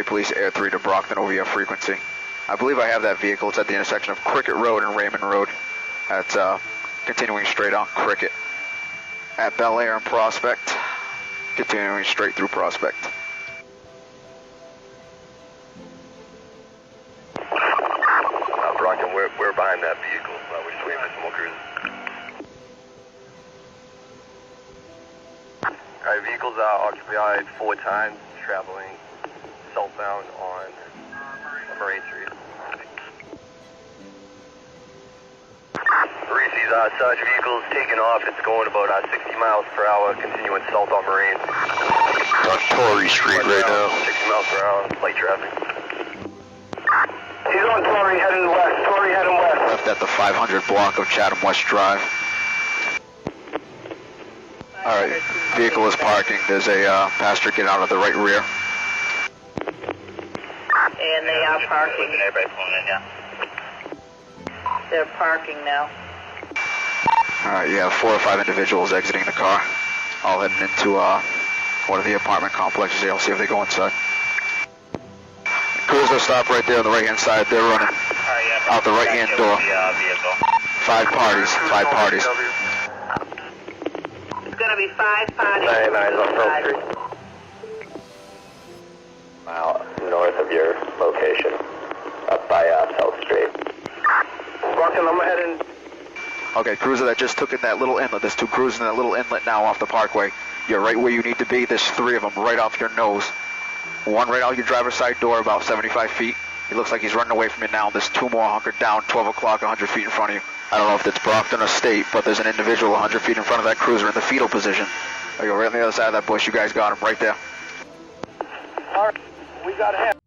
State Police Air 3 to Brockton over your frequency. I believe I have that vehicle. It's at the intersection of Cricket Road and Raymond Road. That's continuing straight on Cricket. At Bel Air and Prospect, continuing straight through Prospect. Brockton, we're behind that vehicle. We're just waiting for some more crews. Alright, vehicles are occupied 4 times, traveling southbound on Marine Street. Reese's such vehicles taking off. It's going about 60 miles per hour, continuing south on Marine. On Torrey Street right now. 60 miles per hour, light traffic. He's on Torrey heading west. Torrey heading west. Left at the 500 block of Chatham West Drive. Alright, vehicle is parking. There's a passenger getting out of the right rear. And they are parking. They're parking now. Alright, you have 4 or 5 individuals exiting the car, all heading into one of the apartment complexes here. I'll see if they go inside. Crews will stop right there on the right hand side. They're running out the right hand door. 5 parties, 5 parties. It's going to be 5 parties. 99 on Pearl Street. Mile north of your location, up by South Street. Brockton, I'm heading. Okay, cruiser that just took in that little inlet. There's 2 cruisers in that little inlet now off the parkway. You're right where you need to be. There's 3 of them right off your nose. 1 right out your driver's side door, about 75 feet. He looks like he's running away from you now. There's 2 more hunkered down, 12 o'clock, 100 feet in front of you. I don't know if it's Brockton or State, but there's an individual 100 feet in front of that cruiser in the fetal position. There you go, right on the other side of that bush. You guys got him right there. All right, we got him.